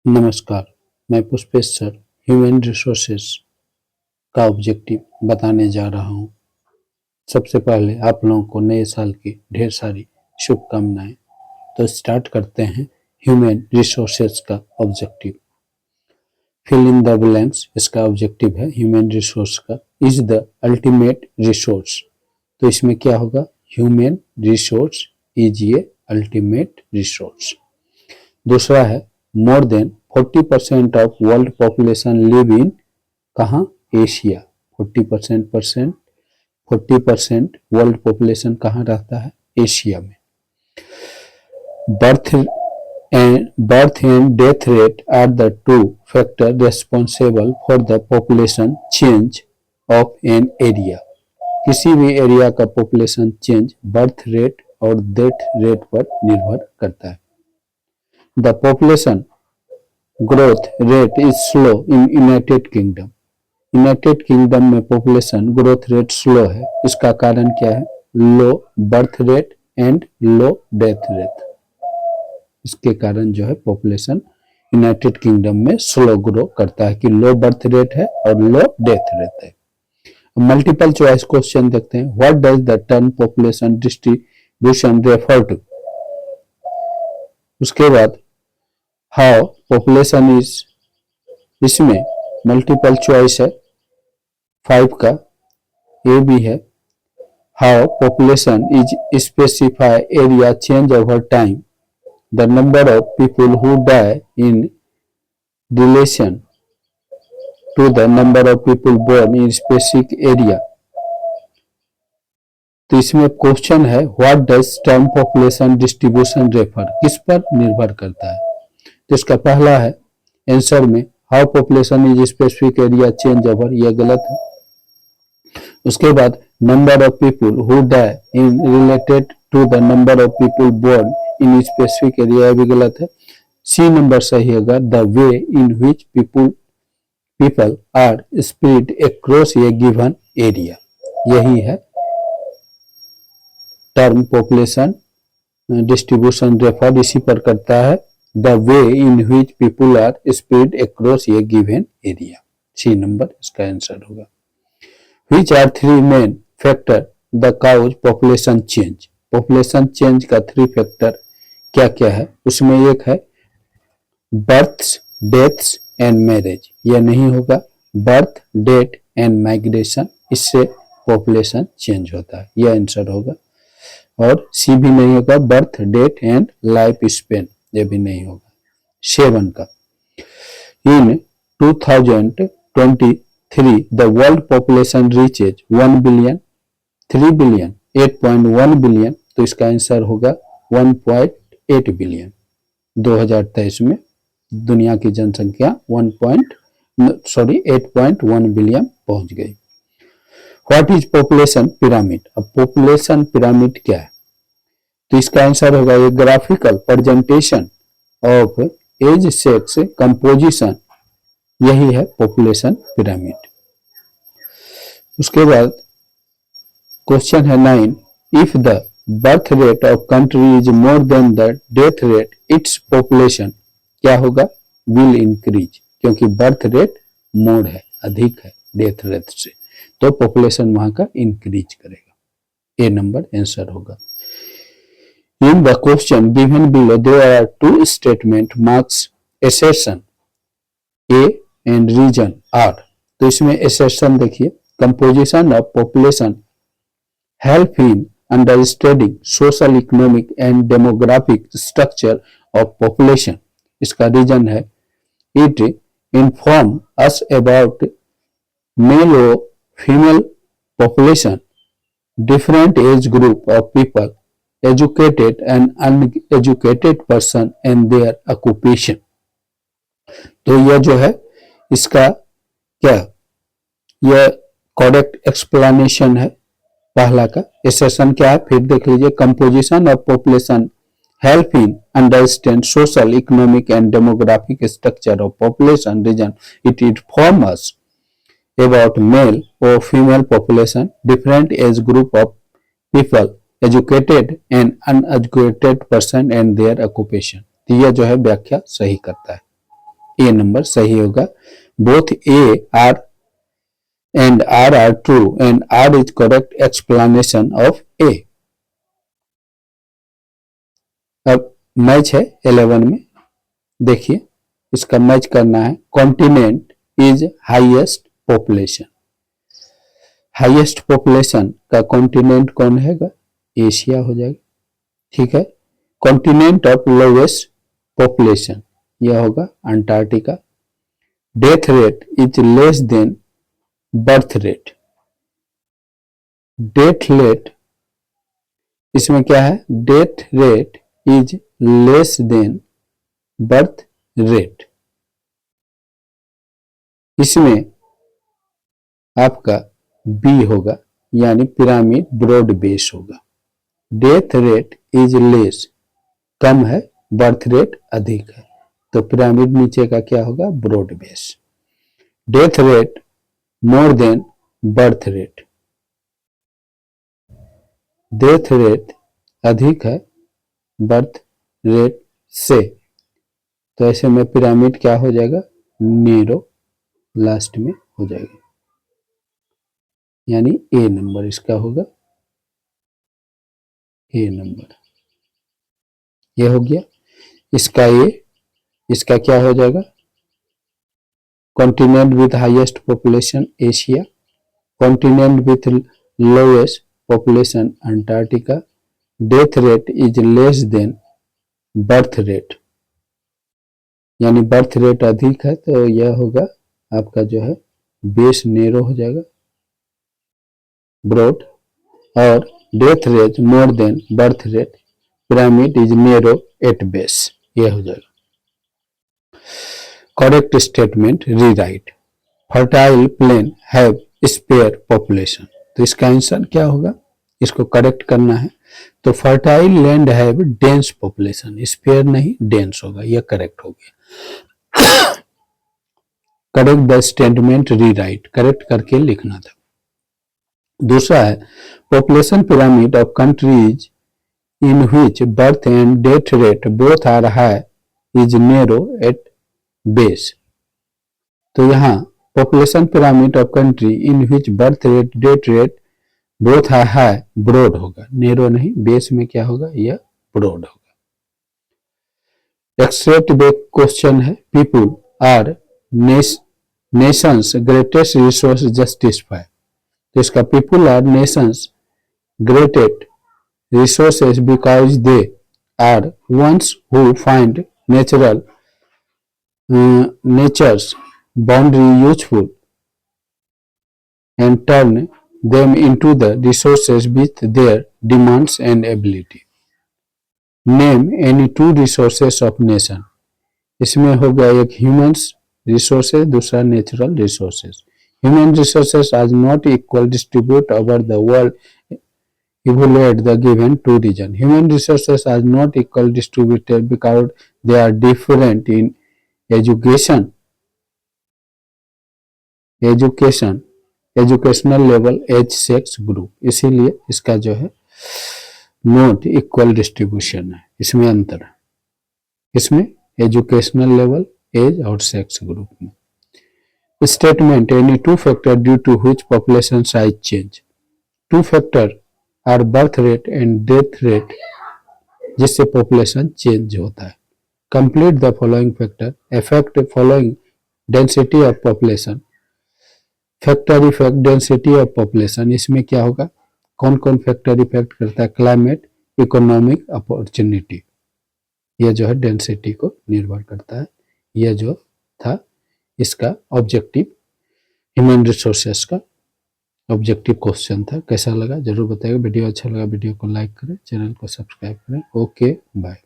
नमस्कार, मैं Pushpesh sir human resources का ऑब्जेक्टिव बताने जा रहा हूँ। सबसे पहले आप लोगों को नए साल की ढेर सारी शुभकामनाएं। तो स्टार्ट करते हैं ह्यूमन रिसोर्सेज का objective. Fill in the blanks इसका ऑब्जेक्टिव है ह्यूमन रिसोर्स का इज द अल्टीमेट रिसोर्स। तो इसमें क्या होगा, human resource is a ultimate resource. दूसरा है more than 40% of world population live in कहाँ, एशिया। 40% वर्ल्ड पॉपुलेशन कहाँ रहता है, एशिया में। Birth and death rate are the two factor responsible for the population change of an area. किसी भी area का पॉपुलेशन चेंज बर्थ रेट और death rate पर निर्भर करता है। The population growth rate is slow in United Kingdom. United Kingdom में population growth rate slow है। इसका कारण क्या है, low birth rate and low death rate. इसके कारण जो है पॉपुलेशन यूनाइटेड किंगडम में स्लो ग्रो करता है कि लो बर्थ रेट है और लो डेथ रेट है। मल्टीपल चॉइस क्वेश्चन देखते हैं। What does the term population distribution refer to. उसके बाद हाउ पॉपुलेशन इज, इसमें मल्टीपल चॉइस है 5 का, ये भी है। How population is specify area change over time, the number of people who die in relation to the number of people born in specific area. तो इसमें क्वेश्चन है what does term population distribution refer, किस पर निर्भर करता है। तो इसका पहला है आंसर में how population is specific area change over, यह गलत है। उसके बाद number of people who die in related to the number of people born in specific area, भी गलत है। सी नंबर सही होगा, the way in which people are spread across a given area. यही है टर्म पॉपुलेशन डिस्ट्रीब्यूशन रेफर, इसी पर करता है। The way in which people are spread across a given area. C number इसका आंसर होगा। Which are 3 main factor the cause population change? Population change का 3 factor क्या क्या है, उसमें एक है बर्थ्स, डेथ्स एंड मैरिज। यह नहीं होगा, बर्थ, डेथ एंड माइग्रेशन, इससे पॉपुलेशन चेंज होता है, यह आंसर होगा। और सी भी नहीं होगा, birth, death and life span, ये भी नहीं होगा। 7 का इन 2023 the world population reaches 1 billion, 3 billion, 8.1 billion. तो इसका आंसर होगा 1.8 बिलियन। 2023 में दुनिया की जनसंख्या 8.1 बिलियन पहुंच गई। What is population pyramid. अब पॉपुलेशन पिरामिड क्या है, तो इसका आंसर होगा ये graphical presentation of age, sex, composition, यही है पॉपुलेशन पिरामिड। उसके बाद क्वेश्चन है 9, if the birth rate of country is more than the death rate its population क्या होगा, विल इंक्रीज, क्योंकि बर्थ रेट मोर है, अधिक है डेथ रेट से, तो पॉपुलेशन वहां का इंक्रीज करेगा। ए नंबर आंसर होगा। In the question given below, there are 2 statement marks assertion A and reason R. तो इसमें assertion देखिए, composition of population help in understanding social, economic and demographic structure of population. इसका reason है it inform us about male or female population, different age group of people, educated and uneducated person and their occupation. तो यह जो है इसका क्या, यह correct explanation है पहला का। एसेशन क्या है, फिर देख लीजिए, composition of population help in understand social, economic and demographic structure of population region, it inform us about male और female population, different age group of people, educated and uneducated person and their occupation. तो यह जो है व्याख्या सही करता है। ए number सही होगा। Both A R and R are true and R is correct explanation of A। अब मैच है 11 में, देखिए इसका मैच करना है। Continent is highest population, highest population का कॉन्टिनेंट कौन हैगा? एशिया हो जाएगा, ठीक है। कॉन्टिनेंट ऑफ लोवेस्ट पॉपुलेशन यह होगा Antarctica. Death rate is less than birth rate, death rate इसमें क्या है? Death rate is less than birth rate, इसमें आपका बी होगा, यानी पिरामिड ब्रॉड बेस होगा। डेथ रेट इज लेस कम है, बर्थ रेट अधिक है, तो पिरामिड नीचे का क्या होगा? Broad base. Death rate more than birth rate, death rate अधिक है बर्थ रेट से, तो ऐसे में पिरामिड क्या हो जाएगा? नेरो लास्ट में हो जाएगा, यानी ए नंबर इसका होगा, ए नंबर ये हो गया इसका ए। इसका क्या हो जाएगा? Continent with highest population Asia, continent with lowest population Antarctica, death rate is less than birth rate, यानी बर्थ रेट अधिक है, तो यह होगा आपका जो है बेस नेरो हो जाएगा, ब्रॉड, और death rate more than birth rate, pyramid is narrow at base, यह हो जाएगा। Correct statement rewrite, fertile plain have spare population, तो इसका आंसर क्या होगा? इसको करेक्ट करना है, तो fertile land have dense population, spare नहीं डेंस होगा, यह करेक्ट हो गया। Correct the statement rewrite, correct करके लिखना था। दूसरा है population pyramid of countries in which birth and death rate both are high is narrow at base, तो यहाँ population pyramid of country in which birth rate death rate both are high broad होगा, narrow नहीं, base में क्या होगा? यह broad होगा। Extract the question है people are nations greatest resource justify, तो इसका people are nations greatest resources because they are ones who find nature's boundary useful and turn them into the resources with their demands and ability. Name any two resources of nation, इसमें हो गया एक humans resources, दूसरा natural resources. Human resources are not equal distribute over the world, evaluate the given two region. Human resources are not equal distributed because they are different in educational level, age, sex, group, इसीलिए इसका जो है not equal distribution है, इसमें अंतर है, इसमें educational level, age और सेक्स ग्रुप में। Statement any two factor due to which population size change, two factor are birth rate and death rate, जिससे पॉपुलेशन चेंज होता है। Complete the following factor effect following density of population, factor effect density of population, इसमें क्या होगा? कौन कौन factor effect करता है? क्लाइमेट, इकोनॉमिक, अपॉर्चुनिटी, यह जो है डेंसिटी को निर्भर करता है। यह जो था इसका ऑब्जेक्टिव, ह्यूमन रिसोर्सेस का ऑब्जेक्टिव क्वेश्चन था। कैसा लगा जरूर बताइएगा। वीडियो अच्छा लगा वीडियो को लाइक करें, चैनल को सब्सक्राइब करें। Okay bye.